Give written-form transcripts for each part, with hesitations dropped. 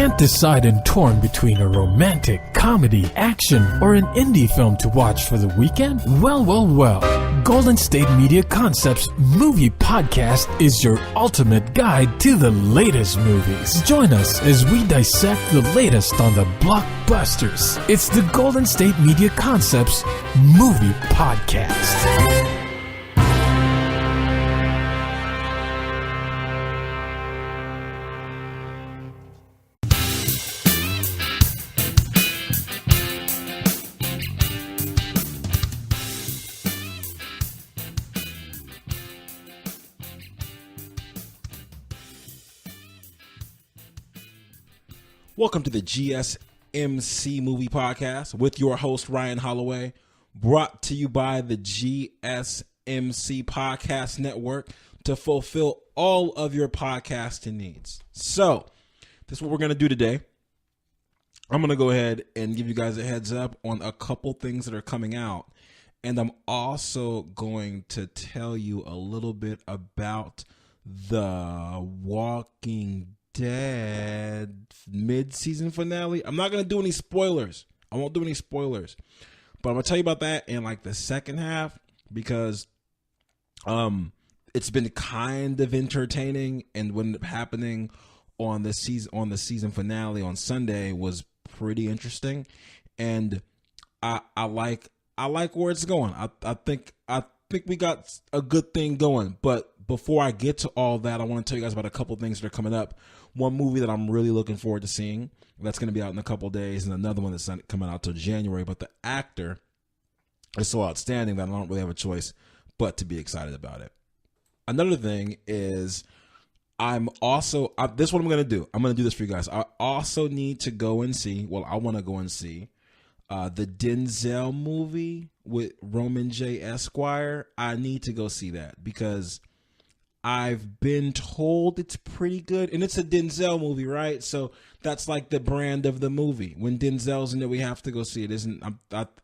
Can't decide and torn between a romantic, comedy, action, or an indie film to watch for the weekend? Well. Golden State Media Concepts Movie Podcast is your ultimate guide to the latest movies. Join us as we dissect the latest on the blockbusters. It's the Golden State Media Concepts Movie Podcast. Welcome to the GSMC Movie Podcast with your host, Ryan Holloway, brought to you by the GSMC Podcast Network to fulfill all of your podcasting needs. So, this is what we're going to do today. I'm going to go ahead and give you guys a heads up on a couple things that are coming out. And I'm also going to tell you a little bit about the Walking Dead mid-season finale. I'm not going to do any spoilers. I won't do any spoilers. But I'm going to tell you about that in like the second half because it's been kind of entertaining, and what ended up happening on the season finale on Sunday was pretty interesting. And I like where it's going. I think we got a good thing going. But before I get to all that, I want to tell you guys about a couple things that are coming up. One movie that I'm really looking forward to seeing, that's going to be out in a couple of days, and another one that's not coming out till January. But the actor is so outstanding that I don't really have a choice but to be excited about it. Another thing is this is what I'm going to do. I'm going to do this for you guys. I also need to go and see, I want to go and see the Denzel movie with Roman J. Esquire. I need to go see that because I've been told it's pretty good, and it's a Denzel movie, right? So that's like the brand of the movie. When Denzel's in it, we have to go see it.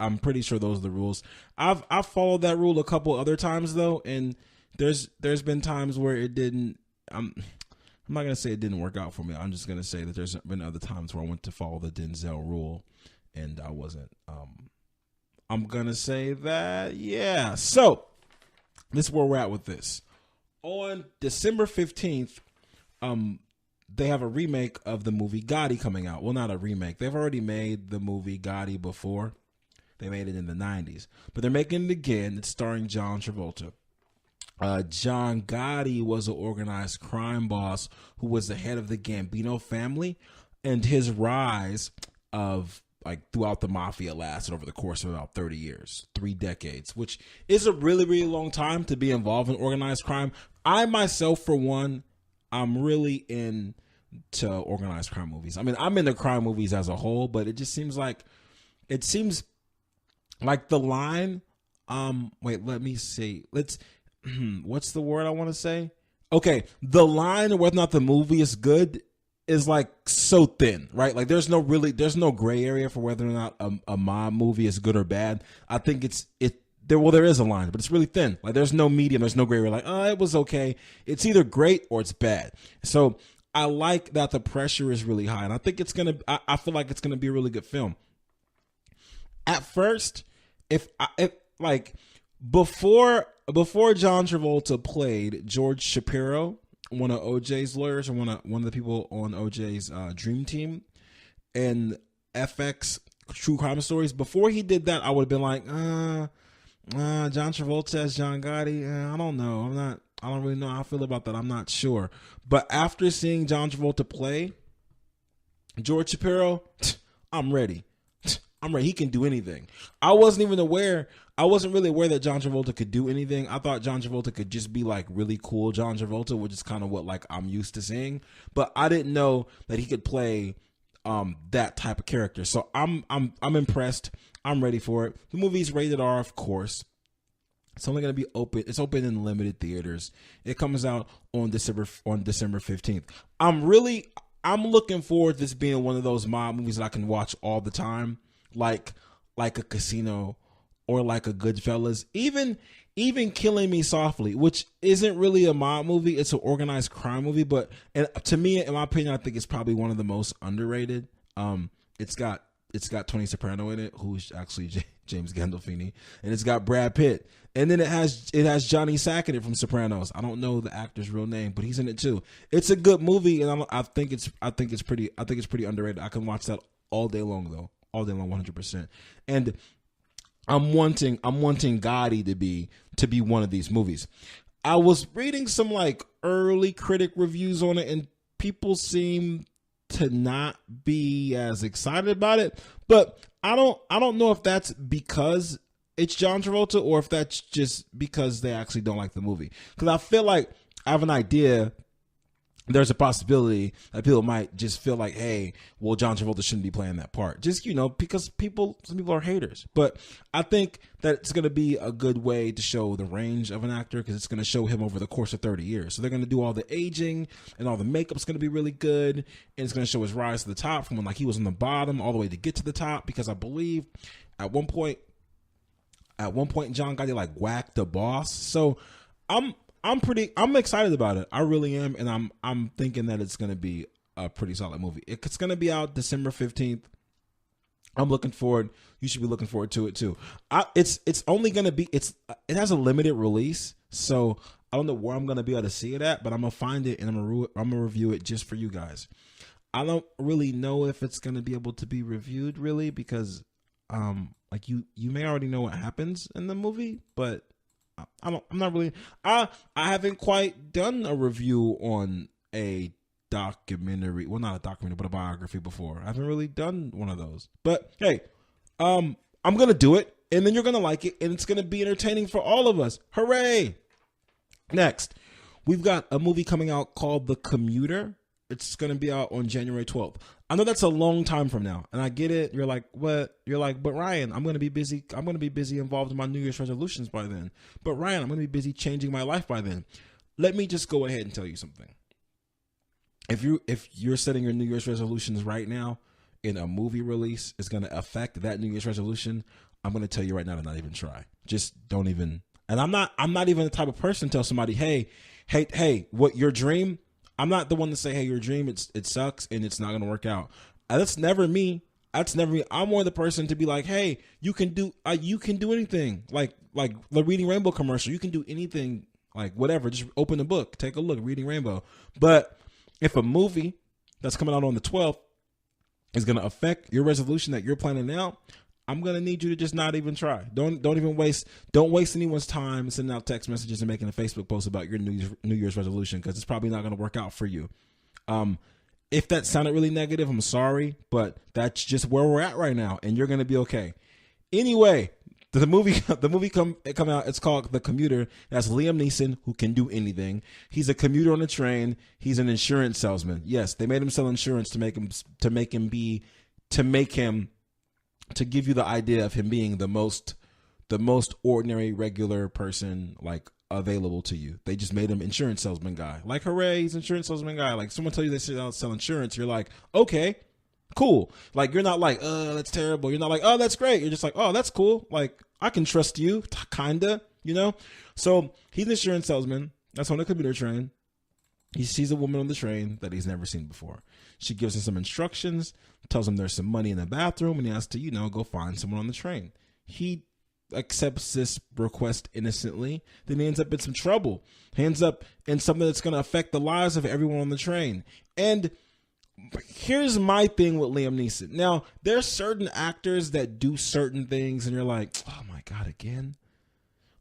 I'm pretty sure those are the rules. I've followed that rule a couple other times though, and there's been times where it didn't. I'm not gonna say it didn't work out for me. I'm just gonna say that there's been other times where I went to follow the Denzel rule, and I wasn't. I'm gonna say that, yeah. So this is where we're at with this. On December 15th, they have a remake of the movie Gotti coming out. Well, not a remake. They've already made the movie Gotti before. They made it in the 90s. But they're making it again. It's starring John Travolta. John Gotti was an organized crime boss who was the head of the Gambino family. And his rise of throughout the mafia lasted over the course of about 30 years, 3 decades, which is a really, really long time to be involved in organized crime. I myself, for one, I'm really into organized crime movies. I mean, I'm into crime movies as a whole, but it seems like the line, let me see. What's the word I want to say? Okay. The line of whether or not the movie is good is like so thin, right? Like there's no gray area for whether or not a mob movie is good or bad. I think there is a line, but it's really thin. Like there's no medium, there's no gray area. Like, it was okay. It's either great or it's bad. So I like that the pressure is really high, and I think I feel like it's gonna be a really good film. At first, before John Travolta played George Shapiro, one of OJ's lawyers, or one of the people on OJ's dream team, and FX True Crime Stories. Before he did that, I would have been like, John Travolta as John Gotti. I don't know. I don't really know how I feel about that. I'm not sure. But after seeing John Travolta play George Shapiro, I'm ready. He can do anything. I wasn't really aware that John Travolta could do anything. I thought John Travolta could just be like really cool John Travolta, which is kind of what I'm used to seeing. But I didn't know that he could play that type of character. So I'm impressed. I'm ready for it. The movie's rated R, of course. It's only going to be open. It's open in limited theaters. It comes out on December 15th. I'm looking forward to this being one of those mob movies that I can watch all the time. Like a Casino or like a Goodfellas, even Killing Me Softly, which isn't really a mob movie, it's an organized crime movie, but and to me, in my opinion, I think it's probably one of the most underrated. It's got Tony Soprano in it, who's actually James Gandolfini, and it's got Brad Pitt, and then it has Johnny Sack in it from Sopranos. I don't know the actor's real name, but he's in it too. It's a good movie, and I think it's pretty underrated. I can watch that all day long though, 100%. And I'm wanting Gotti to be one of these movies. I was reading some like early critic reviews on it, and people seem to not be as excited about it. But I don't know if that's because it's John Travolta or if that's just because they actually don't like the movie. Because I feel like I have an idea. There's a possibility that people might just feel like, hey, well, John Travolta shouldn't be playing that part. Just, because some people are haters. But I think that it's going to be a good way to show the range of an actor, because it's going to show him over the course of 30 years. So they're going to do all the aging, and all the makeup's going to be really good. And it's going to show his rise to the top from when like he was on the bottom all the way to get to the top. Because I believe at one point John Gotti like whacked the boss. So I'm excited about it. I really am, and I'm thinking that it's going to be a pretty solid movie. It's going to be out December 15th. I'm looking forward. You should be looking forward to it too. It's only going to be it has a limited release, so I don't know where I'm going to be able to see it at, but I'm going to find it and I'm going to review it just for you guys. I don't really know if it's going to be able to be reviewed really, because like you may already know what happens in the movie, but I'm not really. I haven't quite done a review on a documentary. Well, not a documentary, but a biography before. I haven't really done one of those. But hey, I'm gonna do it, and then you're gonna like it, and it's gonna be entertaining for all of us. Hooray! Next, we've got a movie coming out called The Commuter. It's going to be out on January 12th. I know that's a long time from now, and I get it. You're like, what? You're like, but Ryan, I'm going to be busy. I'm going to be busy involved in my New Year's resolutions by then. But Ryan, I'm going to be busy changing my life by then. Let me just go ahead and tell you something. If you're setting your New Year's resolutions right now, and a movie release is going to affect that New Year's resolution, I'm going to tell you right now to not even try. Just don't even. And I'm not even the type of person to tell somebody, hey, what your dream. I'm not the one to say, hey, your dream, it sucks and it's not going to work out. That's never me. I'm more the person to be like, hey, you can do anything. Like the Reading Rainbow commercial. You can do anything, like whatever. Just open the book, take a look, Reading Rainbow. But if a movie that's coming out on the 12th is going to affect your resolution that you're planning now, I'm going to need you to just not even try. Don't waste anyone's time sending out text messages and making a Facebook post about your New Year's resolution, because it's probably not going to work out for you. If that sounded really negative, I'm sorry, but that's just where we're at right now, and you're going to be okay. Anyway, the movie come out. It's called The Commuter. That's Liam Neeson, who can do anything. He's a commuter on a train. He's an insurance salesman. Yes, they made him sell insurance to give you the idea of him being the most ordinary, regular person like available to you. They just made him insurance salesman guy. Like, hooray, he's insurance salesman guy. Like, someone tell you they should sell insurance, you're like, okay, cool. Like, you're not like, that's terrible. You're not like, oh, that's great. You're just like, oh, that's cool. Like, I can trust you, kinda, So he's an insurance salesman. That's on a commuter train. He sees a woman on the train that he's never seen before. She gives him some instructions, tells him there's some money in the bathroom, and he has to, go find someone on the train. He accepts this request innocently. Then he ends up in some trouble. He ends up in something that's going to affect the lives of everyone on the train. And here's my thing with Liam Neeson. Now, there's certain actors that do certain things, and you're like, oh my God, again?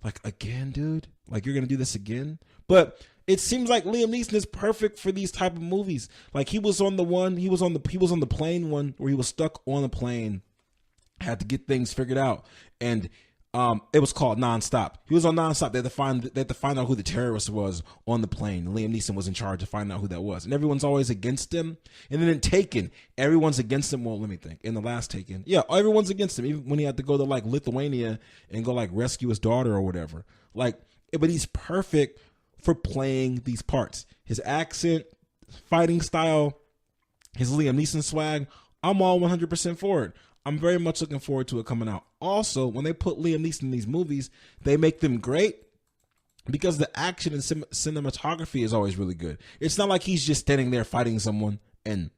Like, again, dude? Like, you're going to do this again? But it seems like Liam Neeson is perfect for these type of movies. Like, he was on the plane one where he was stuck on a plane, had to get things figured out, and it was called Nonstop. He was on Nonstop. They had to find out who the terrorist was on the plane. Liam Neeson was in charge to find out who that was, and everyone's always against him. And then in Taken, everyone's against him. Well, let me think. In the last Taken, yeah, everyone's against him, even when he had to go to like Lithuania and go like rescue his daughter or whatever. Like, but he's perfect for playing these parts. His accent, fighting style, his Liam Neeson swag, I'm all 100% for it. I'm very much looking forward to it coming out. Also, when they put Liam Neeson in these movies, they make them great because the action and cinematography is always really good. It's not like he's just standing there fighting someone and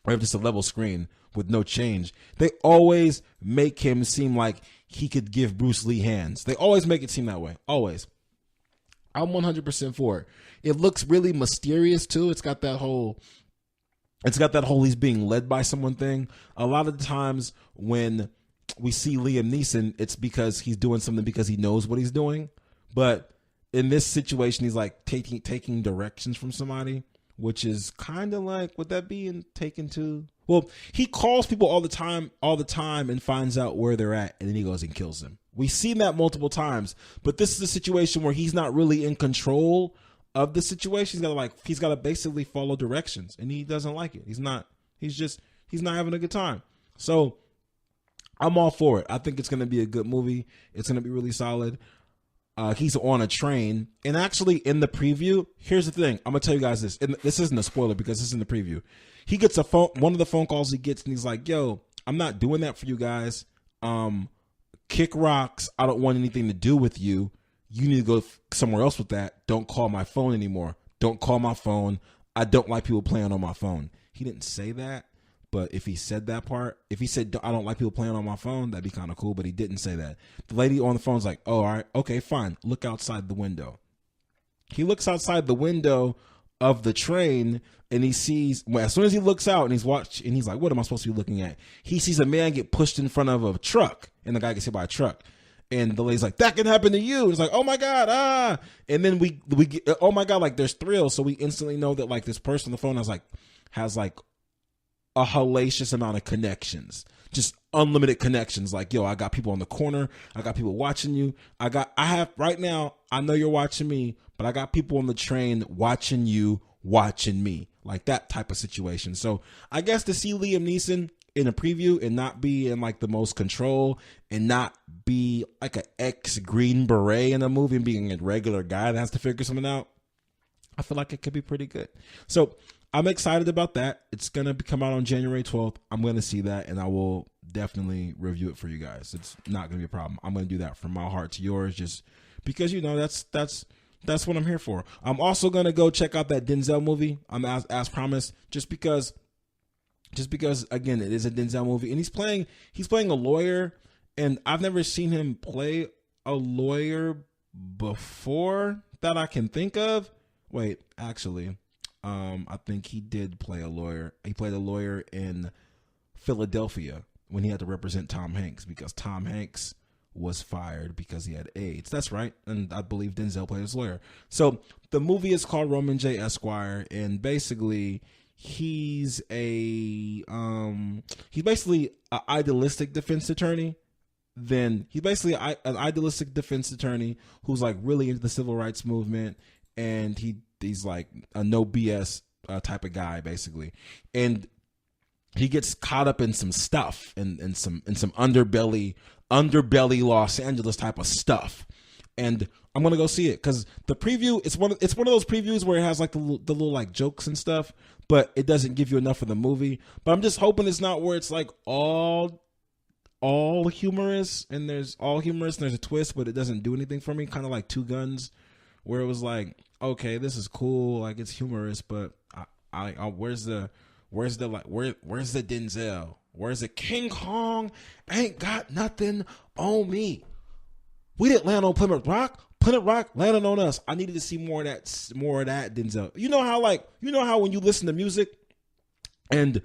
or have just a level screen with no change. They always make him seem like he could give Bruce Lee hands. They always make it seem that way. Always. I'm 100% for it. It looks really mysterious too. It's got that whole he's being led by someone thing. A lot of the times when we see Liam Neeson, it's because he's doing something because he knows what he's doing. But in this situation, he's like taking directions from somebody, which is kind of like, would that be in Taken 2? Well, he calls people all the time and finds out where they're at, and then he goes and kills them. We've seen that multiple times, but this is a situation where he's not really in control of the situation. He's got to basically follow directions, and he doesn't like it. He's not having a good time. So I'm all for it. I think it's going to be a good movie. It's going to be really solid. He's on a train, and actually in the preview, here's the thing. I'm gonna tell you guys this. And this isn't a spoiler because this is in the preview. He gets one of the phone calls he gets, and he's like, "Yo, I'm not doing that for you guys. Kick rocks. I don't want anything to do with you. You need to go somewhere else with that. Don't call my phone anymore. Don't call my phone. I don't like people playing on my phone." He didn't say that, but if he said that part, if he said, "I don't like people playing on my phone," that'd be kind of cool, but he didn't say that. The lady on the phone's like, "Oh, all right, okay, fine. Look outside the window." He looks outside the window of the train, and he sees, well, as soon as he looks out and he's like, "What am I supposed to be looking at?" He sees a man get pushed in front of a truck, and the guy gets hit by a truck. And the lady's like, "That can happen to you." And it's like, "Oh my God, ah!" And then we get, oh my God, like there's thrills. So we instantly know that like this person on the phone has a hellacious amount of connections, just unlimited connections. Like, yo, I got people on the corner. I got people watching you. I have right now, I know you're watching me, but I got people on the train watching you, watching me, like that type of situation. So I guess to see Liam Neeson in a preview and not be in like the most control and not be like an ex-Green Beret in a movie and being a regular guy that has to figure something out, I feel like it could be pretty good. So I'm excited about that. It's going to come out on January 12th. I'm going to see that, and I will definitely review it for you guys. It's not going to be a problem. I'm going to do that from my heart to yours, just because, you know, that's what I'm here for. I'm also going to go check out that Denzel movie. I'm as promised, just because again, it is a Denzel movie, and he's playing a lawyer, and I've never seen him play a lawyer before that I can think of. Wait, actually, I think he did play a lawyer. He played a lawyer in Philadelphia when he had to represent Tom Hanks because Tom Hanks was fired because he had AIDS. That's right. And I believe Denzel played his lawyer. So the movie is called Roman J. Esquire, and basically he's basically an idealistic defense attorney. Then he's basically an idealistic defense attorney who's like really into the civil rights movement, and he's like a no BS type of guy basically, and he gets caught up in some stuff and some underbelly Los Angeles type of stuff, and I'm gonna go see it because the preview it's one of those previews where it has like the little like jokes and stuff, but it doesn't give you enough of the movie. But I'm just hoping it's not where it's like all humorous and there's a twist, but it doesn't do anything for me. Kind of like Two Guns, where it was like, okay, this is cool, like it's humorous, but I where's the Denzel? Where's the King Kong? Ain't got nothing on me. We didn't land on Plymouth Rock. Plymouth Rock landed on us. I needed to see more of that Denzel. You know how when you listen to music, and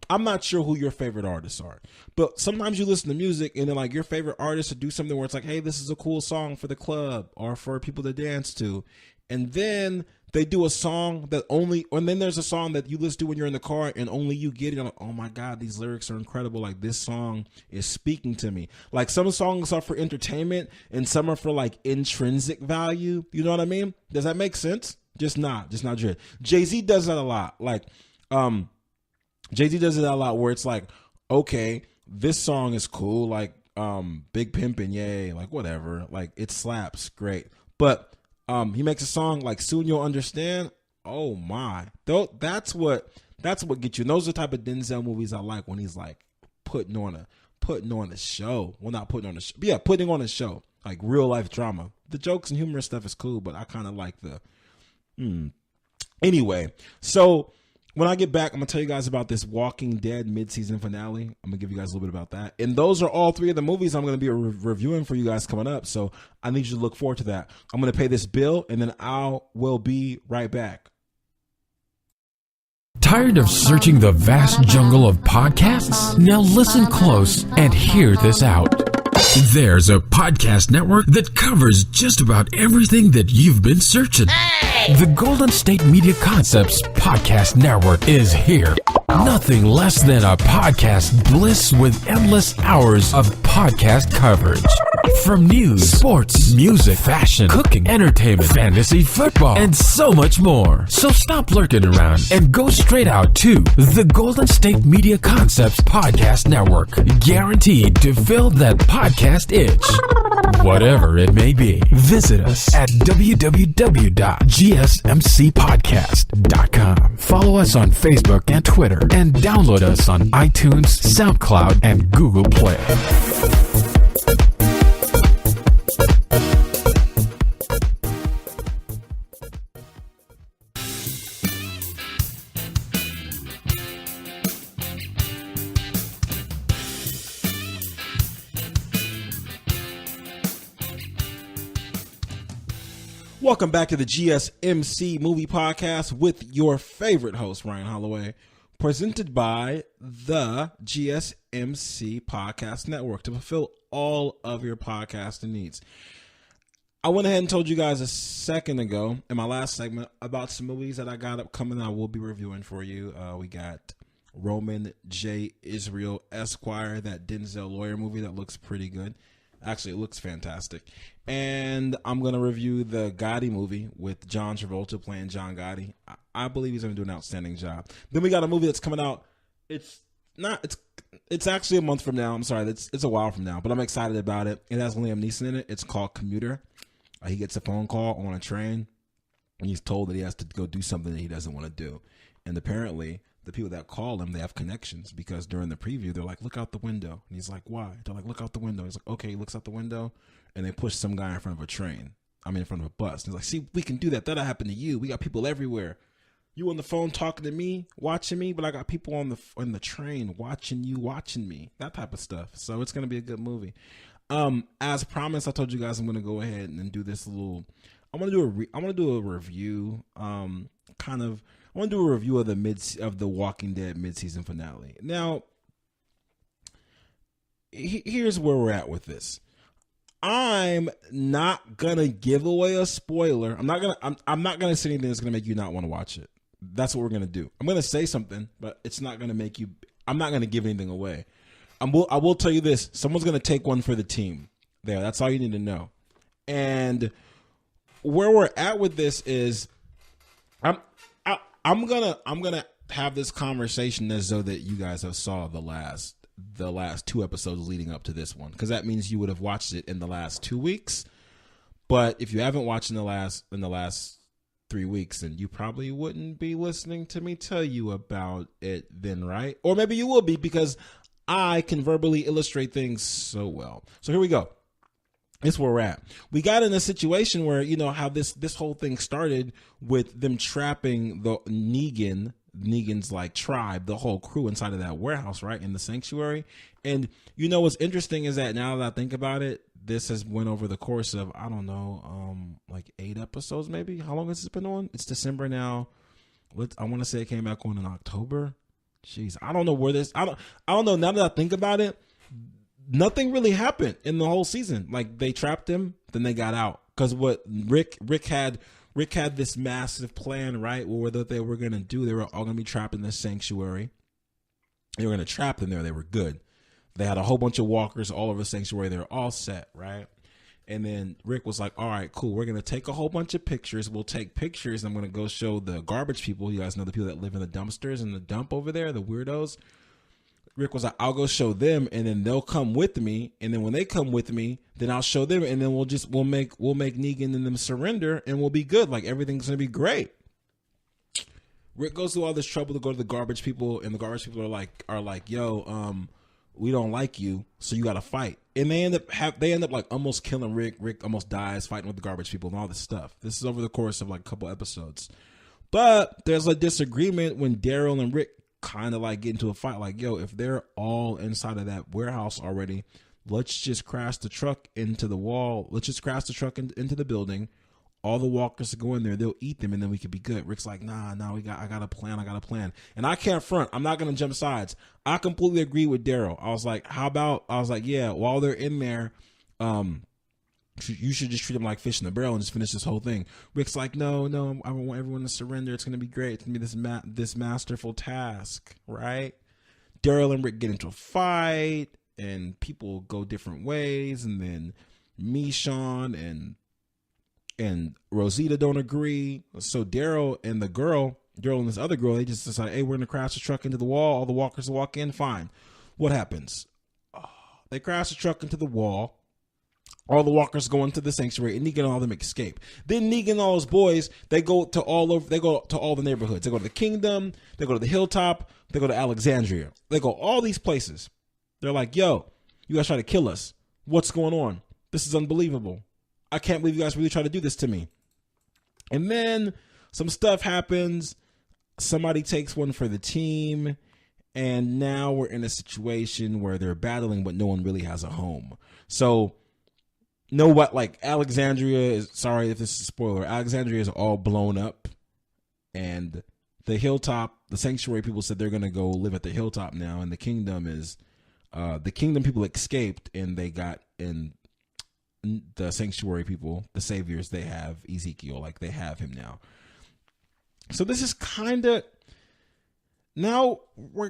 I'm not sure who your favorite artists are, but sometimes you listen to music and then like your favorite artist to do something where it's like, hey, this is a cool song for the club or for people to dance to. And then they do a song and then there's a song that you listen to when you're in the car and only you get it. You're like, oh my God, these lyrics are incredible. Like this song is speaking to me. Like some songs are for entertainment and some are for like intrinsic value. You know what I mean? Does that make sense? Just not good. Jay-Z does that a lot. Like, Jay-Z does it a lot where it's like, okay, this song is cool, like Big Pimpin', yay, like whatever, like it slaps, great. But he makes a song like Soon You'll Understand. Oh my, that's what That's what gets you. And those are the type of Denzel movies I like, when he's like putting on a show. Well, not putting on a show, but yeah, putting on a show, like real life drama. The jokes and humorous stuff is cool, but I kind of like the. Anyway, so when I get back, I'm gonna tell you guys about this Walking Dead mid-season finale. I'm gonna give you guys a little bit about that, and those are all three of the movies I'm gonna be reviewing for you guys coming up. So I need you to look forward to that. I'm gonna pay this bill, and then will be right back. Tired of searching the vast jungle of podcasts? Now listen close and hear this out. There's a podcast network that covers just about everything that you've been searching. The Golden State Media Concepts Podcast Network is here. Nothing less than a podcast bliss with endless hours of podcast coverage. From news, sports, music, fashion, cooking, entertainment, fantasy, football, and so much more. So stop lurking around and go straight out to the Golden State Media Concepts Podcast Network. Guaranteed to fill that podcast itch. Whatever it may be. Visit us at www.gsmcpodcast.com. Follow us on Facebook and Twitter, and download us on iTunes, SoundCloud, and Google Play. Welcome back to the GSMC Movie Podcast with your favorite host, Ryan Holloway, presented by the GSMC Podcast Network to fulfill all of your podcasting needs. I went ahead and told you guys a second ago in my last segment about some movies that I got upcoming I will be reviewing for you. We got Roman J. Israel Esquire, that Denzel lawyer movie that looks pretty good. Actually, it looks fantastic. And I'm going to review the Gotti movie with John Travolta playing John Gotti. I believe he's going to do an outstanding job. Then we got a movie that's coming out. It's actually a month from now. I'm sorry. It's a while from now, but I'm excited about it. It has Liam Neeson in it. It's called Commuter. He gets a phone call on a train, and he's told that he has to go do something that he doesn't want to do. And apparently, the people that call him, they have connections, because during the preview, they're like, look out the window. And he's like, why? They're like, look out the window. He's like, okay, he looks out the window. And they push some guy in front of a train. in front of a bus. And he's like, see, we can do that. That'll happen to you. We got people everywhere. You on the phone talking to me, watching me, but I got people on the train watching you, watching me. That type of stuff. So it's going to be a good movie. As promised, I told you guys I'm going to go ahead and do this little, I'm going to do a review, I want to do a review of the Walking Dead mid-season finale. Now, here's where we're at with this. I'm not gonna give away a spoiler. I'm not gonna say anything that's gonna make you not want to watch it. That's what we're gonna do. I'm gonna say something, but it's not gonna make you. I'm not gonna give anything away. I will tell you this: someone's gonna take one for the team. That's all you need to know. And where we're at with this is, I'm gonna have this conversation as though that you guys have saw the last 2 episodes leading up to this one, because that means you would have watched it in the last 2 weeks. But if you haven't watched in the last 3 weeks, then you probably wouldn't be listening to me tell you about it then, right? Or maybe you will be, because I can verbally illustrate things so well. So here we go. This is where we're at. We got in a situation where, you know, how this whole thing started with them trapping the Negan's like tribe, the whole crew inside of that warehouse, right, in the sanctuary. And you know what's interesting is that now that I think about it, this has went over the course of, I don't know, like 8 episodes maybe. How long has this been on? It's December now. I want to say it came back on in October. Jeez, I don't know where this. I don't know. Now that I think about it, nothing really happened in the whole season. Like, they trapped him, then they got out, because what Rick had this massive plan, right? What they were going to do, they were all going to be trapped in this sanctuary. They were going to trap them there. They were good. They had a whole bunch of walkers all over the sanctuary. They were all set, right? And then Rick was like, all right, cool. We're going to take a whole bunch of pictures. We'll take pictures. I'm going to go show the garbage people. You guys know the people that live in the dumpsters and the dump over there, the weirdos. Rick was like, I'll go show them, and then they'll come with me. And then when they come with me, then I'll show them, and then we'll make Negan and them surrender, and we'll be good. Like, everything's gonna be great. Rick goes through all this trouble to go to the garbage people, and the garbage people are like, yo, we don't like you, so you got to fight. And they end up like almost killing Rick. Rick almost dies fighting with the garbage people and all this stuff. This is over the course of like a couple episodes. But there's a disagreement when Daryl and Rick kind of like get into a fight. Like, yo, if they're all inside of that warehouse already, let's just crash the truck into the wall. Let's just crash the truck into the building. All the walkers go in there, they'll eat them, and then we could be good. Rick's like, nah, I got a plan. And I can't front. I'm not gonna jump sides. I completely agree with Daryl. I was like, yeah, while they're in there, you should just treat them like fish in a barrel and just finish this whole thing. Rick's like, no, I want everyone to surrender. It's gonna be great. It's gonna be this masterful task, right? Daryl and Rick get into a fight, and people go different ways, and then Michonne and Rosita don't agree. So Daryl and this other girl, they just decide, hey, we're gonna crash the truck into the wall. All the walkers walk in. Fine. What happens? They crash the truck into the wall. All the walkers go into the sanctuary, and Negan and all of them escape. Then Negan and all his boys, they go to all the neighborhoods. They go to the Kingdom. They go to the Hilltop. They go to Alexandria. They go all these places. They're like, yo, you guys try to kill us. What's going on? This is unbelievable. I can't believe you guys really try to do this to me. And then some stuff happens. Somebody takes one for the team. And now we're in a situation where they're battling, but no one really has a home. So, Alexandria is, sorry if this is a spoiler, Alexandria is all blown up. And the Hilltop, the Sanctuary people said they're going to go live at the Hilltop now. And the Kingdom people escaped, and they got in. The Sanctuary people, the saviors, they have Ezekiel, like they have him now. So this is now we're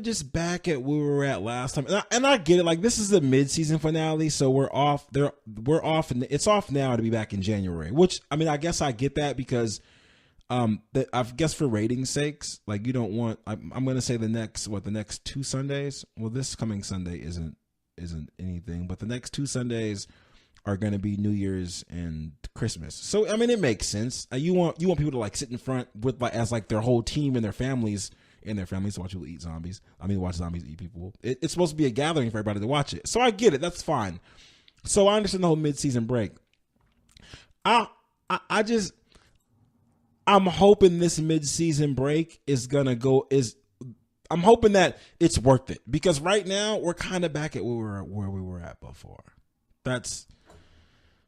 just back at where we were at last time. And I get it. Like, this is the mid-season finale. So we're off, and it's off now to be back in January, which, I mean, I guess I get that because, I guess for ratings sakes, like you don't want, I'm going to say the next 2 Sundays. Well, this coming Sunday isn't anything, but the next 2 Sundays are going to be New Year's and Christmas. So, I mean, it makes sense. You want people to like sit in front with as their whole team and their families to watch people eat zombies. I mean, watch zombies eat people. It's supposed to be a gathering for everybody to watch it. So I get it. That's fine. So I understand the whole mid-season break. I'm hoping this mid-season break I'm hoping that it's worth it, because right now we're kind of back at where we were at before.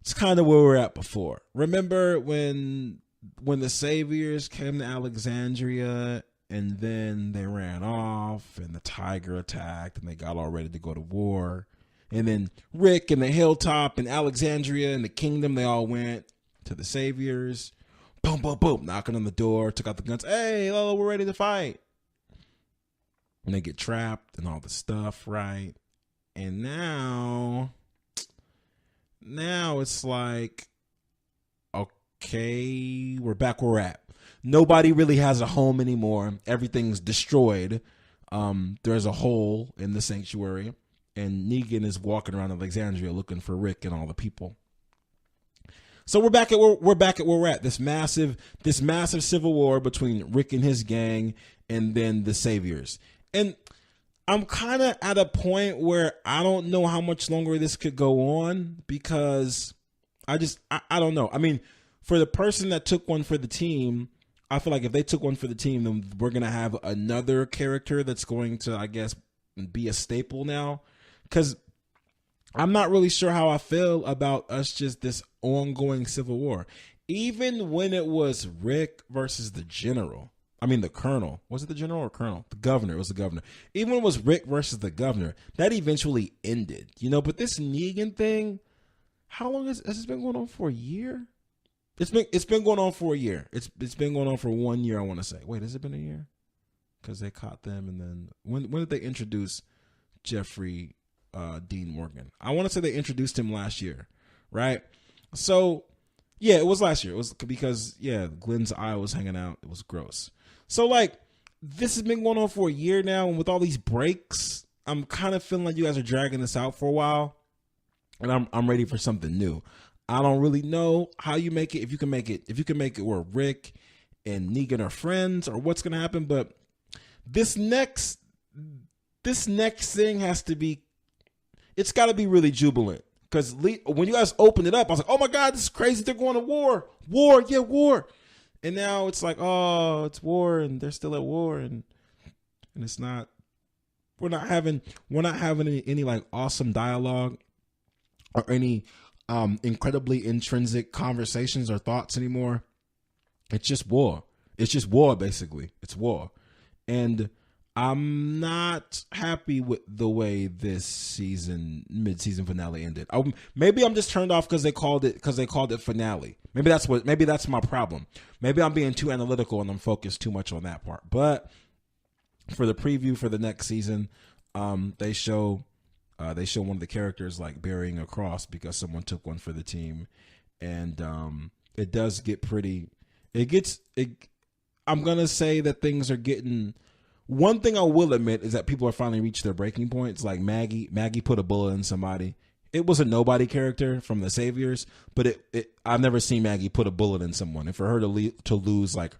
It's kind of where we were at before. Remember when the saviors came to Alexandria and then they ran off and the tiger attacked and they got all ready to go to war. And then Rick and the Hilltop and Alexandria and the Kingdom, they all went to the saviors. Boom, boom, boom, knocking on the door, took out the guns. Hey, Lolo, we're ready to fight. And they get trapped and all the stuff, right? And now it's like, okay, we're back where we're at. Nobody really has a home anymore. Everything's destroyed. There's a hole in the sanctuary, and Negan is walking around Alexandria looking for Rick and all the people. So we're back at where we're at. This massive civil war between Rick and his gang, and then the saviors. And I'm kind of at a point where I don't know how much longer this could go on, because I don't know. I mean, for the person that took one for the team, I feel like if they took one for the team, then we're going to have another character that's going to, I guess, be a staple now. Because I'm not really sure how I feel about us just this ongoing civil war. Even when it was Rick versus the general. I mean, the colonel. Was it the general or colonel? The governor. It was the governor. Even when it was Rick versus the governor, that eventually ended. But this Negan thing, how long has this been going on for? A year? It's been going on for a year. It's been going on for 1 year, I want to say. Wait, has it been a year? Because they caught them, and then when did they introduce Jeffrey Dean Morgan? I want to say they introduced him last year, right? So yeah, it was last year. It was because Glenn's eye was hanging out. It was gross. So like, this has been going on for a year now, and with all these breaks, I'm kind of feeling like you guys are dragging this out for a while, and I'm ready for something new. I don't really know how you make it. If you can make it where Rick and Negan are friends or what's going to happen. But this next thing has to be, it's got to be really jubilant. Because when you guys opened it up, I was like, oh my God, this is crazy. They're going to war. War. And now it's like, oh, it's war, and they're still at war, and it's not. We're not having any like awesome dialogue or any incredibly intrinsic conversations or thoughts anymore. It's just war. It's just war, basically. It's war, and I'm not happy with the way this season mid-season finale ended. Maybe I'm just turned off because they called it finale. Maybe that's my problem. Maybe I'm being too analytical and I'm focused too much on that part. But for the preview for the next season, they show one of the characters like burying a cross because someone took one for the team, and it does get pretty. I'm gonna say that things are getting. One thing I will admit is that people are finally reached their breaking points. Like Maggie put a bullet in somebody. It was a nobody character from the Saviors, but I've never seen Maggie put a bullet in someone. And for her to lose like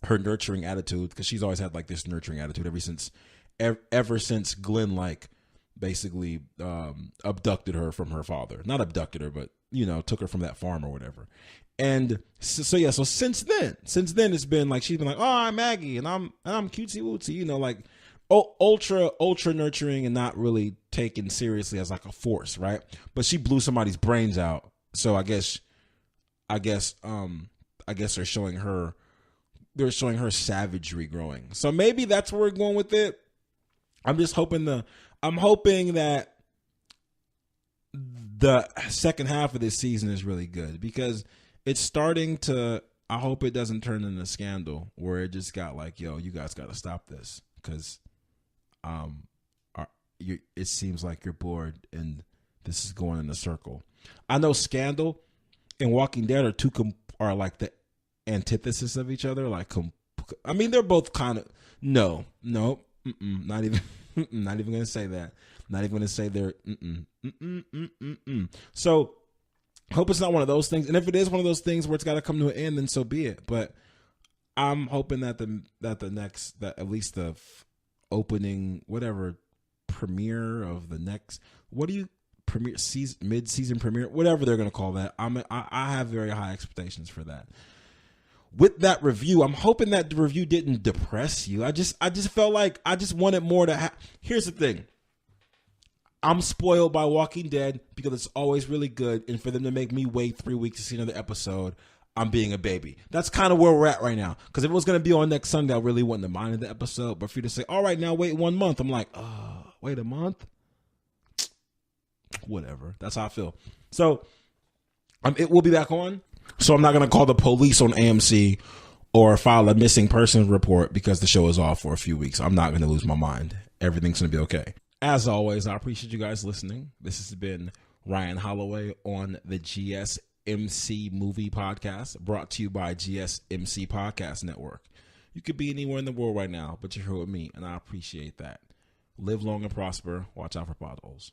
her nurturing attitude, because she's always had like this nurturing attitude ever since Glenn like basically abducted her from her father. Not abducted her, but took her from that farm or whatever. And so since then it's been like she's been like, oh, I'm Maggie and I'm cutesy wootsy, like ultra nurturing and not really taken seriously as like a force, right? But she blew somebody's brains out, so I guess they're showing her savagery growing. So maybe that's where we're going with it. I'm hoping that the second half of this season is really good, because it's starting to, I hope it doesn't turn into a scandal where it just got like, yo, you guys got to stop this, because it seems like you're bored and this is going in a circle. I know Scandal and Walking Dead are like the antithesis of each other. Like, I mean, they're both kind of, not even gonna say that. Not even gonna say they're. So, hope it's not one of those things. And if it is one of those things where it's got to come to an end, then so be it. But I'm hoping that at least the opening, whatever, premiere of the next, premiere season, mid-season premiere, whatever they're gonna call that. I have very high expectations for that. With that review, I'm hoping that the review didn't depress you. I just felt like I just wanted more to Here's the thing. I'm spoiled by Walking Dead because it's always really good, and for them to make me wait 3 weeks to see another episode, I'm being a baby. That's kind of where we're at right now. Because if it was going to be on next Sunday, I really wouldn't have minded the episode. But for you to say, all right, now wait 1 month, I'm like, wait a month? Whatever. That's how I feel. So it will be back on. So I'm not going to call the police on AMC or file a missing persons report because the show is off for a few weeks. I'm not going to lose my mind. Everything's going to be okay. As always, I appreciate you guys listening. This has been Ryan Holloway on the GSMC Movie Podcast, brought to you by GSMC Podcast Network. You could be anywhere in the world right now, but you're here with me, and I appreciate that. Live long and prosper. Watch out for potholes.